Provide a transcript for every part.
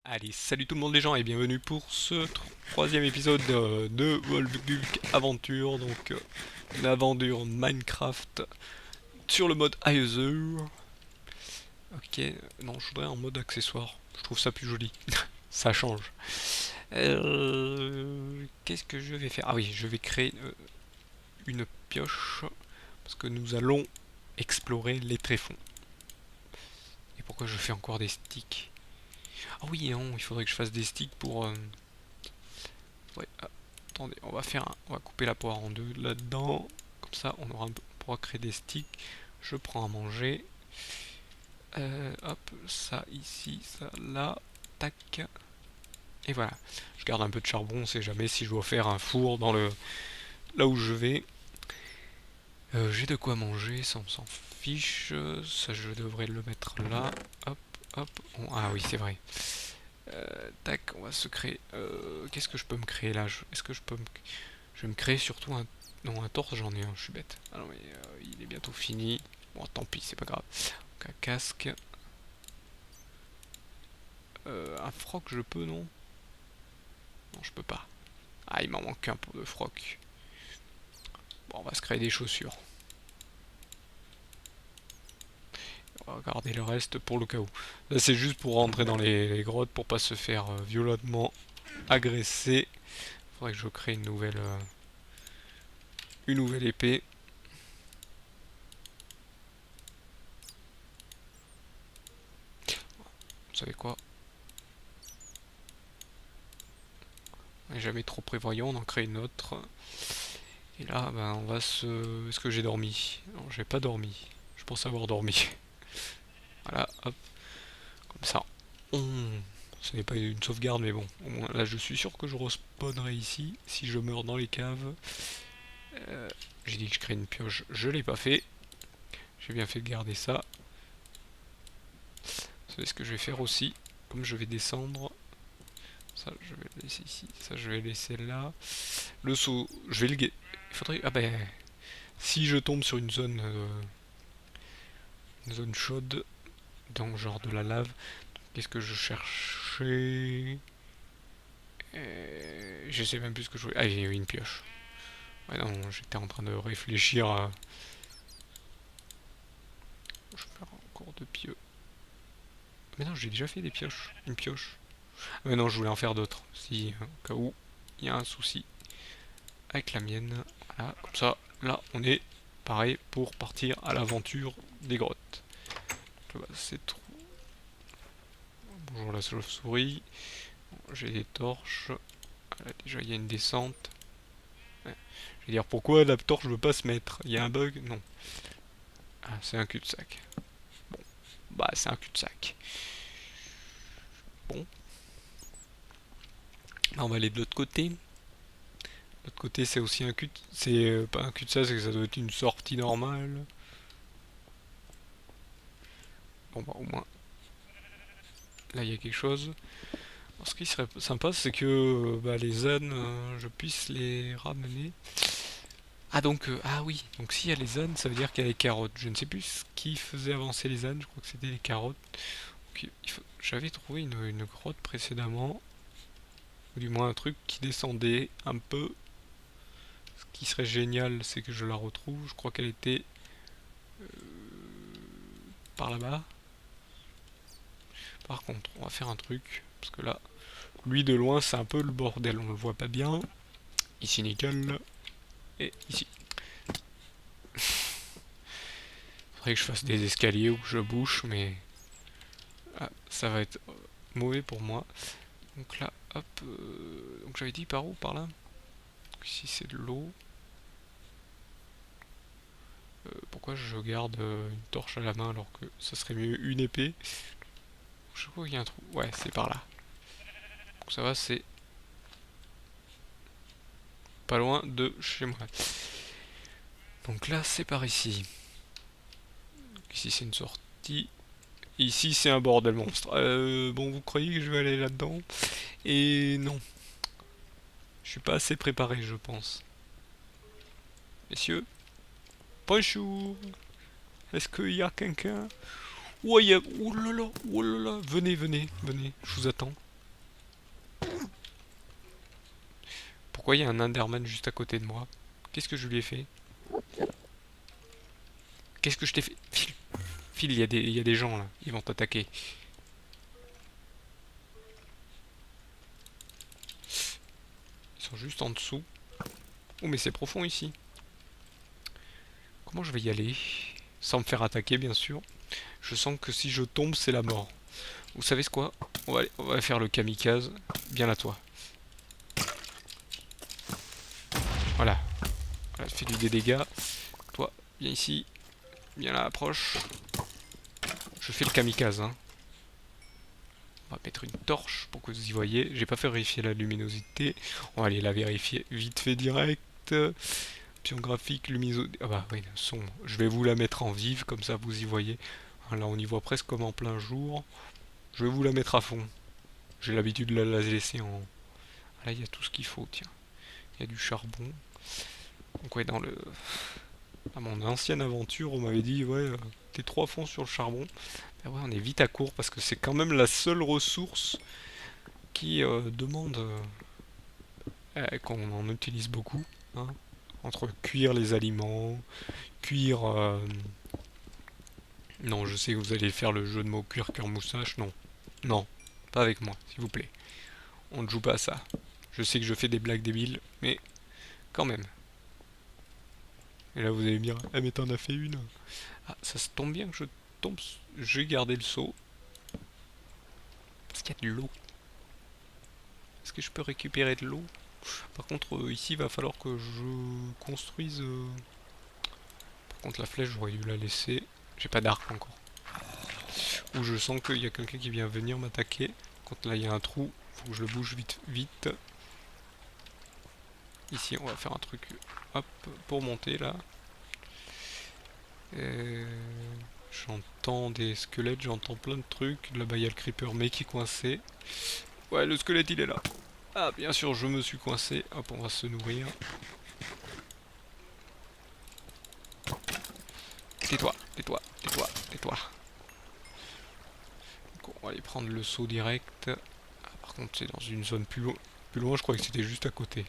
Allez, salut tout le monde les gens et bienvenue pour ce troisième épisode de Wolfgulk Aventure, donc une aventure Minecraft sur le mode Aether. Ok, non, je voudrais en mode accessoire, je trouve ça plus joli, ça change. Qu'est-ce que je vais faire? Ah oui, je vais créer une pioche, parce que nous allons explorer les tréfonds. Et pourquoi je fais encore des sticks? Ah oui, non, il faudrait que je fasse des sticks pour... Ouais, attendez, on va couper la poire en deux là-dedans. Comme ça, on pourra créer des sticks. Je prends à manger. Hop, ça ici, ça là. Tac. Et voilà. Je garde un peu de charbon, on sait jamais si je dois faire un four dans le là où je vais. J'ai de quoi manger, ça on s'en fiche. Ça je devrais le mettre là. Hop, hop. Ah oui, c'est vrai. Tac, on va se créer. Qu'est-ce que je peux me créer là? Est-ce que je peux me... Je vais me créer surtout un... Non, un torse, j'en ai un, je suis bête. Ah non, mais il est bientôt fini. Bon, tant pis, c'est pas grave. Donc, un casque. Un froc, je peux, non? Non, je peux pas. Ah, il m'en manque un pour de froc. Bon, on va se créer des chaussures. On va garder le reste pour le cas où. Là, c'est juste pour rentrer dans les grottes, pour pas se faire violemment agresser. Faudrait que je crée une nouvelle épée. Vous savez quoi? On n'est jamais trop prévoyant, on en crée une autre. Et là, ben, on va se... Est-ce que j'ai dormi? Non, j'ai pas dormi. Je pense avoir dormi. Voilà, hop, comme ça. On... Ce n'est pas une sauvegarde, mais bon. Au moins, là, je suis sûr que je respawnerai ici. Si je meurs dans les caves. Euh, j'ai dit que je crée une pioche. Je l'ai pas fait. J'ai bien fait de garder ça. Vous savez ce que je vais faire aussi? Comme je vais descendre... Ça, je vais le laisser ici. Ça, je vais le laisser là. Le saut, je vais le... Il faudrait... Ah ben... Si je tombe sur une zone chaude, donc genre de la lave, qu'est-ce que je cherchais? Je sais même plus ce que je voulais. Ah, il y a eu une pioche. Ouais, non, j'étais en train de réfléchir à... Je perds encore de pieux. Mais non, j'ai déjà fait des pioches. Une pioche. Ah, mais non, je voulais en faire d'autres. Si, au cas où, il y a un souci avec la mienne. Voilà, comme ça, là, on est pareil pour partir à l'aventure des grottes. Là, c'est trop. Bonjour la chauve-souris. J'ai des torches. Voilà, déjà, il y a une descente. Ouais. Je vais dire pourquoi la torche ne veut pas se mettre. Il y a un bug? Non. Ah, c'est un cul-de-sac. Bon, bah c'est un cul-de-sac. Bon, là, on va aller de l'autre côté. De l'autre côté, c'est aussi un cul. C'est pas un cul-de-sac, c'est que ça doit être une sortie normale. Bon, bah au moins, là il y a quelque chose. Alors, ce qui serait sympa, c'est que bah, les ânes, je puisse les ramener. Ah donc, ah oui, donc s'il y a les ânes, ça veut dire qu'il y a les carottes. Je ne sais plus ce qui faisait avancer les ânes, je crois que c'était les carottes. J'avais trouvé une grotte précédemment, ou du moins un truc qui descendait un peu. Ce qui serait génial, c'est que je la retrouve. Je crois qu'elle était par là-bas. Par contre, on va faire un truc, parce que là, lui de loin, c'est un peu le bordel, on le voit pas bien. Ici, nickel. Et ici. Faudrait que je fasse des escaliers ou que je bouche, mais ah, ça va être mauvais pour moi. Donc là, hop. Donc j'avais dit par où? Par là. Donc ici, c'est de l'eau. Pourquoi je garde une torche à la main alors que ça serait mieux une épée? Je crois qu'il y a un trou. Ouais, c'est par là. Donc ça va, c'est pas loin de chez moi. Donc là, c'est par ici. Ici, c'est une sortie. Ici, c'est un bordel monstre. Bon, vous croyez que je vais aller là-dedans? Et non. Je suis pas assez préparé, je pense. Messieurs, bonjour. Est-ce qu'il y a quelqu'un? Oh, il y a... Oh là là, oh là là. Venez, venez, venez. Je vous attends. Pourquoi il y a un Enderman juste à côté de moi? Qu'est-ce que je lui ai fait? Qu'est-ce que je t'ai fait? Phil, il y a des gens là, ils vont t'attaquer. Ils sont juste en dessous. Oh mais c'est profond ici. Comment je vais y aller? Sans me faire attaquer bien sûr. Je sens que si je tombe c'est la mort. Vous savez ce quoi? On va faire le kamikaze. Bien à toi. Voilà. Voilà, fais des dégâts. Toi, viens ici. Viens là, approche. Je fais le kamikaze, hein. On va mettre une torche pour que vous y voyez. J'ai pas fait vérifier la luminosité. On va aller la vérifier vite fait direct. Option graphique, luminosité. Ah bah oui, sombre. Je vais vous la mettre en vive, comme ça vous y voyez. Là on y voit presque comme en plein jour. Je vais vous la mettre à fond. J'ai l'habitude de la laisser en... Ah, là il y a tout ce qu'il faut, tiens. Il y a du charbon. Donc ouais, dans le... À mon ancienne aventure, on m'avait dit, ouais, t'es trop à fond sur le charbon. Ben ouais, on est vite à court parce que c'est quand même la seule ressource qui demande qu'on en utilise beaucoup, hein. Entre cuire les aliments, cuire... Non, je sais que vous allez faire le jeu de mots cuire cœur moustache. Non, non, pas avec moi, s'il vous plaît. On ne joue pas à ça. Je sais que je fais des blagues débiles, mais quand même. Et là, vous allez me dire, ah mais t'en as fait une. Ah, ça se tombe bien que je tombe... J'ai gardé le seau. Parce qu'il y a de l'eau. Est-ce que je peux récupérer de l'eau? Par contre, ici, il va falloir que je construise... Par contre, la flèche, j'aurais dû la laisser. J'ai pas d'arc encore. Ou je sens qu'il y a quelqu'un qui vient venir m'attaquer. Quand là, il y a un trou, faut que je le bouge vite, vite. Ici, on va faire un truc, hop, pour monter, là. J'entends des squelettes, j'entends plein de trucs. Là-bas, il y a le creeper, mais qui est coincé. Ouais, le squelette, il est là. Ah, bien sûr, je me suis coincé. Hop, on va se nourrir. Tais-toi, tais-toi, tais-toi, tais-toi. Donc, on va aller prendre le seau direct. Ah, par contre, c'est dans une zone plus loin. Plus loin, je croyais que c'était juste à côté.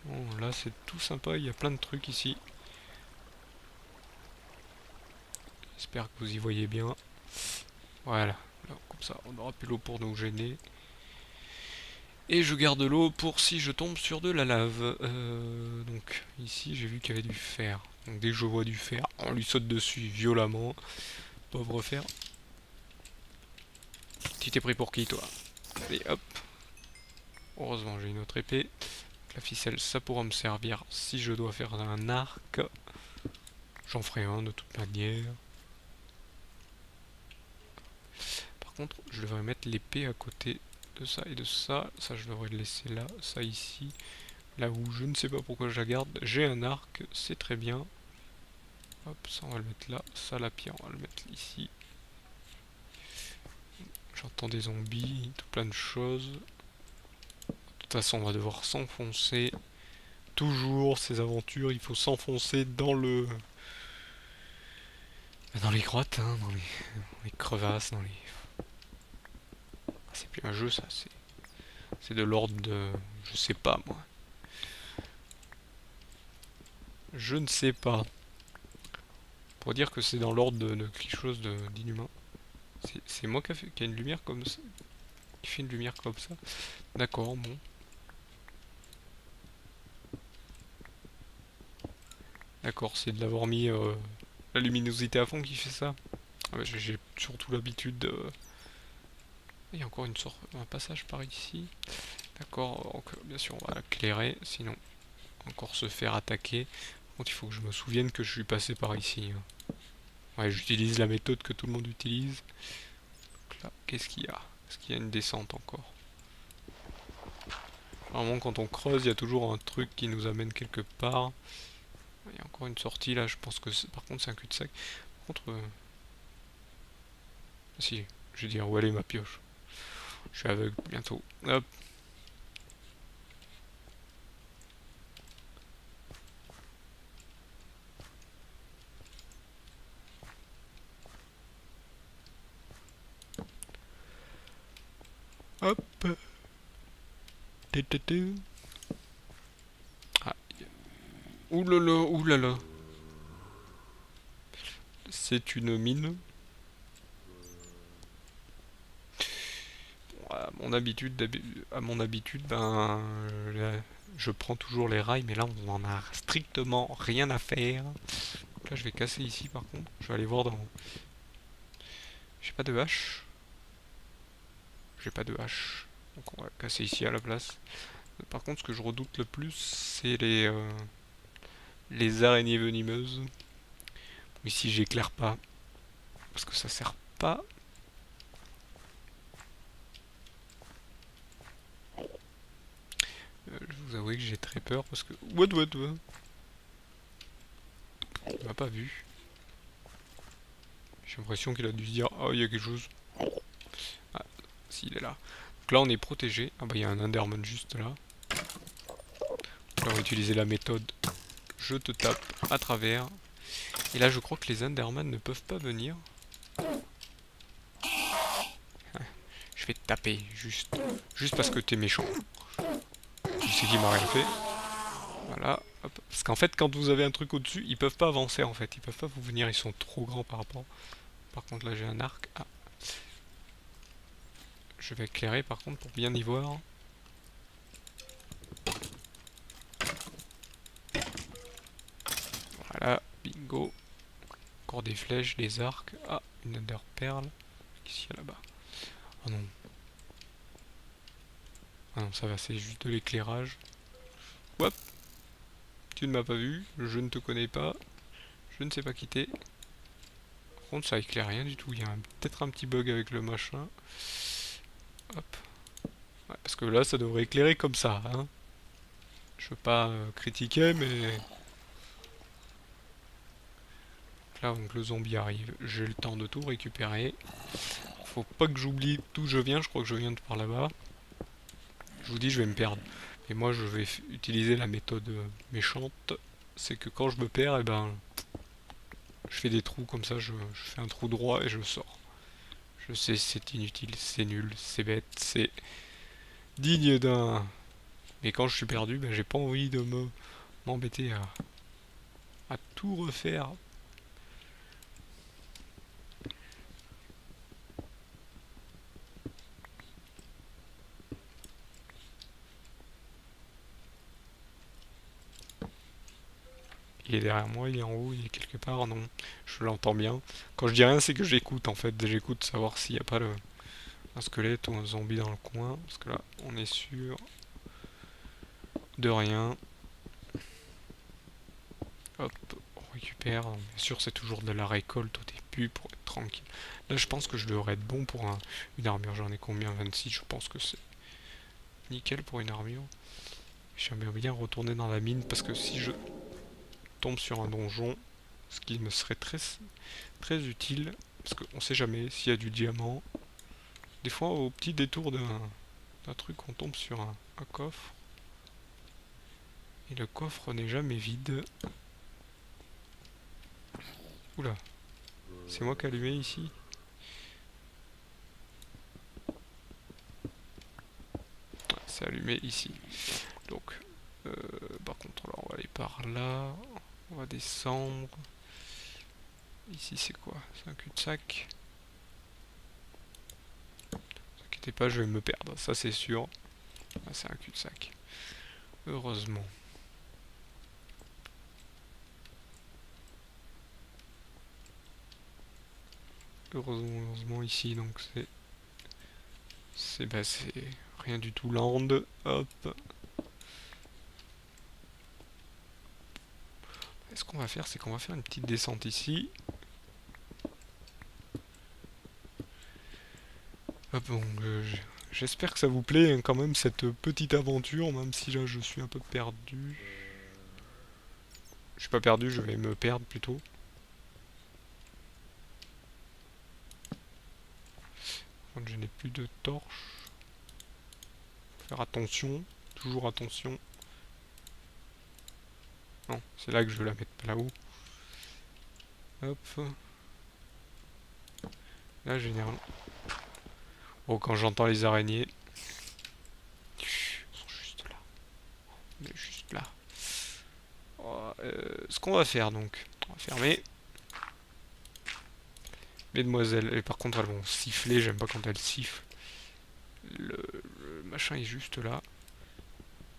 Bon, là, c'est tout sympa. Il y a plein de trucs ici. J'espère que vous y voyez bien. Voilà. Là, comme ça, on aura plus l'eau pour nous gêner. Et je garde l'eau pour si je tombe sur de la lave. Donc, ici, j'ai vu qu'il y avait du fer. Donc, dès que je vois du fer, on lui saute dessus violemment. Pauvre fer. Tu t'es pris pour qui, toi? Allez, hop. Heureusement, j'ai une autre épée. La ficelle, ça pourra me servir si je dois faire un arc. J'en ferai un de toute manière. Par contre, je devrais mettre l'épée à côté de ça et de ça. Ça, je devrais le laisser là. Ça ici. Là où je ne sais pas pourquoi je la garde. J'ai un arc, c'est très bien. Hop, ça on va le mettre là. Ça, la pierre, on va le mettre ici. J'entends des zombies, tout plein de choses. De toute façon, on va devoir s'enfoncer. Toujours ces aventures, il faut s'enfoncer dans le... Dans les grottes, hein, dans les crevasses, dans les... Ah, c'est plus un jeu ça, c'est de l'ordre de... Je sais pas moi. Je ne sais pas. Pour dire que c'est dans l'ordre de quelque chose d'inhumain. C'est moi qui a une lumière comme ça. Qui fait une lumière comme ça. D'accord, bon. D'accord, c'est de l'avoir mis la luminosité à fond qui fait ça. Ah bah, j'ai surtout l'habitude de... Il y a encore une sorte, un passage par ici. D'accord, donc bien sûr on va l'éclairer, sinon encore se faire attaquer. Par contre il faut que je me souvienne que je suis passé par ici, hein. Ouais, j'utilise la méthode que tout le monde utilise. Donc là, qu'est-ce qu'il y a? Est-ce qu'il y a une descente encore? Normalement quand on creuse, il y a toujours un truc qui nous amène quelque part. Il y a encore une sortie là, je pense que par contre c'est un cul-de-sac. Par contre... Ah, si, je vais dire où elle est ma pioche. Je suis aveugle bientôt. Hop. Hop. Ouh là là, ouh là là. C'est une mine. À mon habitude, ben, je prends toujours les rails, mais là, on en a strictement rien à faire. Donc là, je vais casser ici, par contre. Je vais aller voir dans. J'ai pas de hache. J'ai pas de hache. Donc on va casser ici à la place. Par contre, ce que je redoute le plus, c'est les araignées venimeuses. Ici, j'éclaire pas. Parce que ça sert pas. Je vous avoue que j'ai très peur parce que. What. Il m'a pas vu. J'ai l'impression qu'il a dû se dire oh, il y a quelque chose. Ah, s'il est là. Donc là, on est protégé. Ah bah, il y a un Enderman juste là. Donc là, on va utiliser la méthode je te tape à travers. Et là, je crois que les Enderman ne peuvent pas venir. Je vais te taper, juste parce que t'es méchant. Tu sais qui m'a rien fait. Voilà. Hop. Parce qu'en fait, quand vous avez un truc au-dessus, ils peuvent pas avancer en fait. Ils peuvent pas vous venir, ils sont trop grands par rapport. Par contre, là, j'ai un arc. Ah. Je vais éclairer par contre pour bien y voir. Voilà, bingo. Encore des flèches, des arcs. Ah, une Ender Pearl. Qu'est-ce qu'il y a là-bas? Oh non. Ah non, ça va, c'est juste de l'éclairage. Hop. Tu ne m'as pas vu, je ne te connais pas, je ne sais pas qui t'es. Par contre, ça éclaire rien du tout, il y a peut-être un petit bug avec le machin. Hop. Ouais, parce que là, ça devrait éclairer comme ça, hein. Je veux pas critiquer, mais... Là, donc le zombie arrive, j'ai le temps de tout récupérer. Faut pas que j'oublie d'où je viens, je crois que je viens de par là-bas. Je vous dis, je vais me perdre. Et moi, je vais utiliser la méthode méchante. C'est que quand je me perds, eh ben, je fais des trous comme ça, je fais un trou droit et je sors. Je sais, c'est inutile, c'est nul, c'est bête, c'est digne d'un... Mais quand je suis perdu, ben, j'ai pas envie de m'embêter à tout refaire. Il est derrière moi, il est en haut, il est quelque part, non. Je l'entends bien. Quand je dis rien, c'est que j'écoute en fait. J'écoute savoir s'il n'y a pas un squelette ou un zombie dans le coin. Parce que là, on est sûr de rien. Hop, on récupère. Bien sûr, c'est toujours de la récolte au début pour être tranquille. Là, je pense que je devrais être bon pour une armure. J'en ai combien? 26. Je pense que c'est nickel pour une armure. J'aimerais bien retourner dans la mine parce que si je tombe sur un donjon, ce qui me serait très utile, parce qu'on sait jamais s'il y a du diamant. Des fois, au petit détour d'un truc, on tombe sur un coffre. Et le coffre n'est jamais vide. Oula, c'est moi qui ai allumé ici. Ouais, c'est allumé ici. Donc, par contre, là, on va aller par là. On va descendre. Ici, c'est quoi? C'est un cul-de-sac. Ne vous inquiétez pas, je vais me perdre, ça c'est sûr. Ah, c'est un cul-de-sac. Heureusement. Heureusement ici, donc c'est rien du tout land. Hop. Ce qu'on va faire, c'est qu'on va faire une petite descente ici. Hop, bon, j'espère que ça vous plaît hein, quand même cette petite aventure, même si là je suis un peu perdu. Je suis pas perdu, je vais me perdre plutôt. Je n'ai plus de torches. Faut faire attention, toujours attention. Non, c'est là que je vais la mettre, pas là-haut. Hop. Là, généralement. Bon, quand j'entends les araignées. Elles sont juste là. On est juste là. Ce qu'on va faire donc, on va fermer. Mesdemoiselles, et par contre elles vont siffler, j'aime pas quand elles sifflent. Le machin est juste là.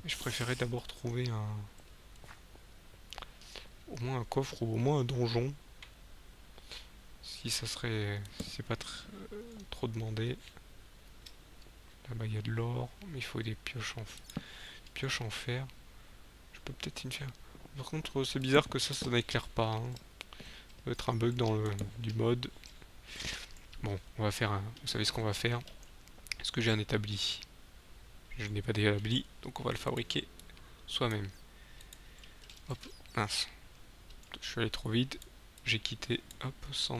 Mais je préférais d'abord trouver au moins un coffre ou au moins un donjon. Si ça serait... si c'est pas trop demandé. Là-bas il y a de l'or, mais il faut des pioches en fer. Je peux peut-être une faire. Par contre c'est bizarre que ça n'éclaire pas. Hein. Ça doit être un bug dans du mode. Bon, on va faire un... Vous savez ce qu'on va faire? Est-ce que j'ai un établi? Je n'ai pas d'établi, donc on va le fabriquer soi-même. Hop, mince. Je suis allé trop vite. J'ai quitté, hop, sans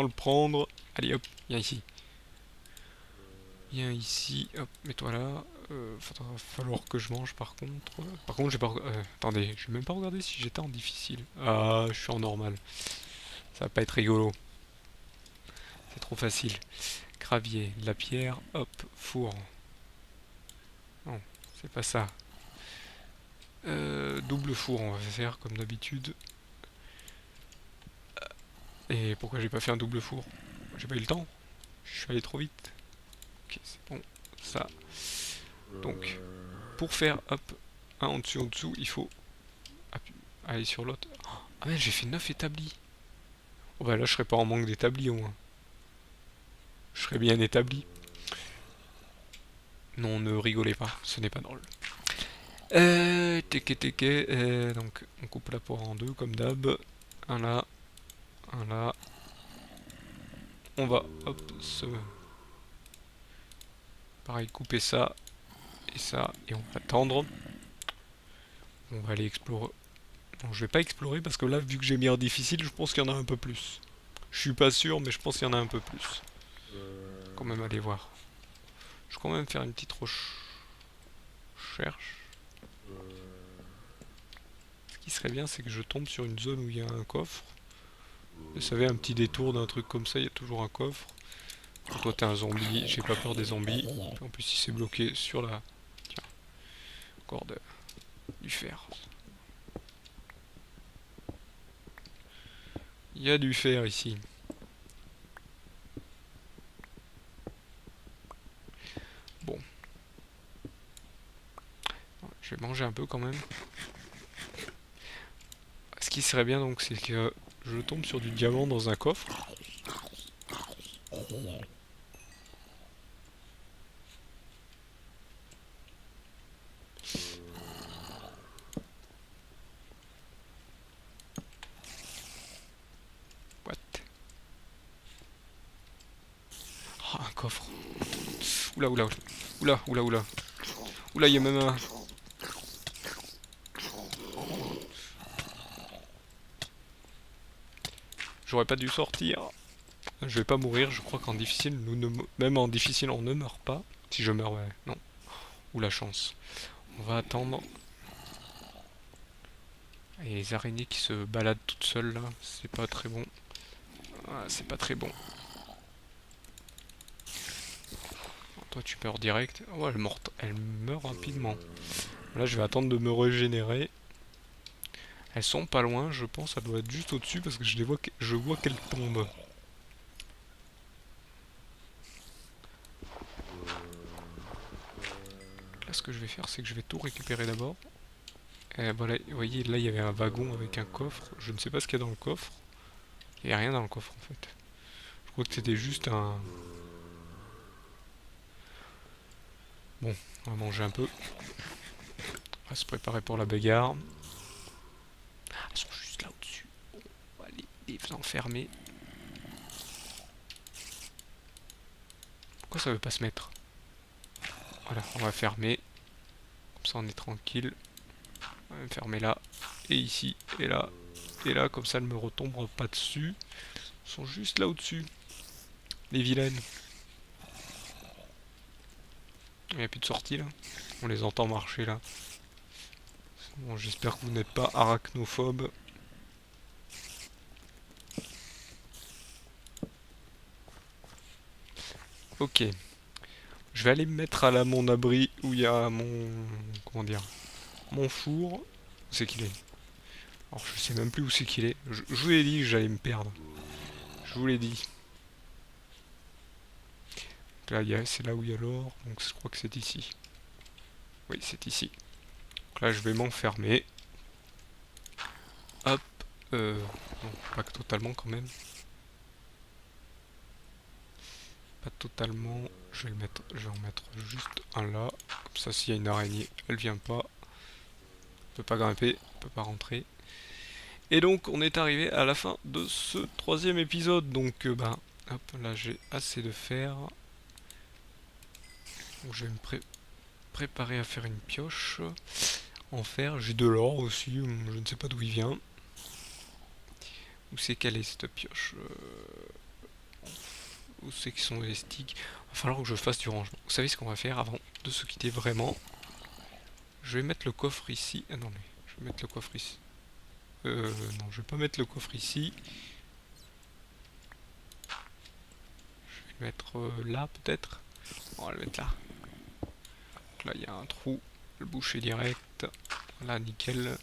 le prendre. Allez, hop, viens ici. Viens ici, hop, mets-toi là. Va falloir que je mange par contre. Par contre, j'ai pas... attendez, je vais même pas regarder si j'étais en difficile. Ah, je suis en normal. Ça va pas être rigolo. C'est trop facile. Gravier, de la pierre, hop, four. Non, c'est pas ça. Double four, on va faire comme d'habitude. Et pourquoi j'ai pas fait un double four? J'ai pas eu le temps. Je suis allé trop vite. Ok, c'est bon. Ça. Donc, pour faire, hop, un en dessous, il faut aller sur l'autre. Ah mais j'ai fait 9 établis. Oh bah là, je serais pas en manque d'établis au moins. Je serais bien établi. Non, ne rigolez pas, ce n'est pas drôle. Donc, on coupe la poire en deux, comme d'hab. Un là, un là. On va, hop, pareil, couper ça, et on va tendre. On va aller explorer. Bon, je vais pas explorer parce que là, vu que j'ai mis en difficile, je pense qu'il y en a un peu plus. Je suis pas sûr, mais je pense qu'il y en a un peu plus. Quand même aller voir. Je vais quand même faire une petite recherche. Ce qui serait bien, c'est que je tombe sur une zone où il y a un coffre. Vous savez, un petit détour d'un truc comme ça, il y a toujours un coffre. Quand toi t'es un zombie, j'ai pas peur des zombies. Puis en plus, il s'est bloqué sur la... Tiens, encore du fer. Il y a du fer ici. Bon. Je vais manger un peu quand même. Ce qui serait bien donc, c'est que je tombe sur du diamant dans un coffre. What? Oh, un coffre. Oula, oula, oula, oula, oula. Oula, il y a même un... J'aurais pas dû sortir. Je vais pas mourir, je crois qu'en difficile, même en difficile, on ne meurt pas. Si je meurs, ouais, non. Ou la chance. On va attendre. Et les araignées qui se baladent toutes seules là, c'est pas très bon. Ah, c'est pas très bon. Toi tu meurs direct. Oh, elle meurt rapidement. Là je vais attendre de me régénérer. Elles sont pas loin, je pense, ça doit être juste au-dessus parce que je vois qu'elles tombent. Là ce que je vais faire, c'est que je vais tout récupérer d'abord. Et voilà, vous voyez, là il y avait un wagon avec un coffre. Je ne sais pas ce qu'il y a dans le coffre. Il n'y a rien dans le coffre en fait. Je crois que c'était juste un... Bon, on va manger un peu. On va se préparer pour la bagarre. Ah, elles sont juste là au-dessus. Bon, on va les enfermer. Pourquoi ça veut pas se mettre? Voilà, on va fermer. Comme ça on est tranquille. On va fermer là. Et ici. Et là. Et là, comme ça elles ne me retombent pas dessus. Elles sont juste là au-dessus. Les vilaines. Il n'y a plus de sortie là. On les entend marcher là. Bon, j'espère que vous n'êtes pas arachnophobe. Ok. Je vais aller me mettre à mon abri où il y a mon... Comment dire? Mon four. Où c'est qu'il est? Alors je sais même plus où c'est qu'il est. Je vous l'ai dit que j'allais me perdre. Je vous l'ai dit. Là, c'est là où il y a l'or, donc je crois que c'est ici. Oui, c'est ici. Donc là, je vais m'enfermer. Hop. Non, pas que totalement quand même. Pas totalement. Je vais en mettre juste un là. Comme ça, s'il y a une araignée, elle vient pas. Elle peut pas grimper, elle peut pas rentrer. Et donc, on est arrivé à la fin de ce 3e épisode. Donc, hop, là, j'ai assez de fer. Donc, je vais me préparer à faire une pioche en fer. J'ai de l'or aussi, je ne sais pas d'où il vient. Où c'est qu'elle est cette pioche Où c'est qu'ils sont les sticks? Il va falloir que je fasse du rangement. Vous savez ce qu'on va faire avant de se quitter vraiment? Je vais mettre le coffre ici. Ah non, mais je vais mettre le coffre ici. Non, je vais pas mettre le coffre ici. Je vais le mettre là peut-être. On va le mettre là. Donc là, il y a un trou. Le boucher direct. Là, nickel.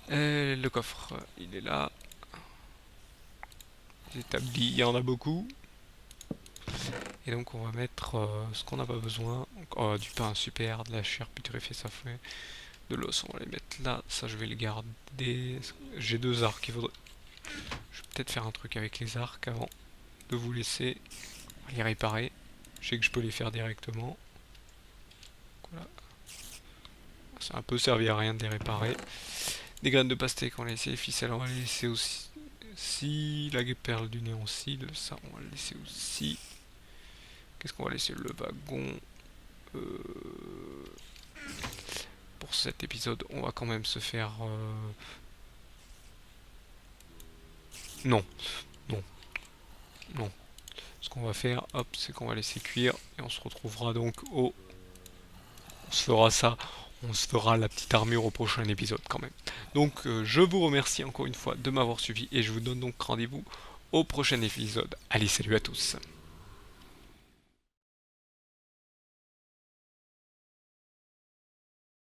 Le coffre, il est là. Les établis, il y en a beaucoup. Et donc on va mettre ce qu'on n'a pas besoin. Donc, du pain super, de la chair putréfiée, ça fait de l'os, on va les mettre là. Ça je vais le garder. J'ai 2 arcs, je vais peut-être faire un truc avec les arcs avant de vous laisser les réparer. Je sais que je peux les faire directement. Voilà. Ça a un peu servi à rien de les réparer. Des graines de pastèque, on va laisser. Les ficelles, on va les laisser aussi. La perle du néant cil, ça on va le laisser aussi. Qu'est-ce qu'on va laisser? Le wagon. Pour cet épisode, on va quand même se faire... Non, non, non. Ce qu'on va faire, hop, c'est qu'on va laisser cuire et on se retrouvera donc au... On se fera ça, on se fera la petite armure au prochain épisode quand même. Donc je vous remercie encore une fois de m'avoir suivi et je vous donne donc rendez-vous au prochain épisode. Allez, salut à tous.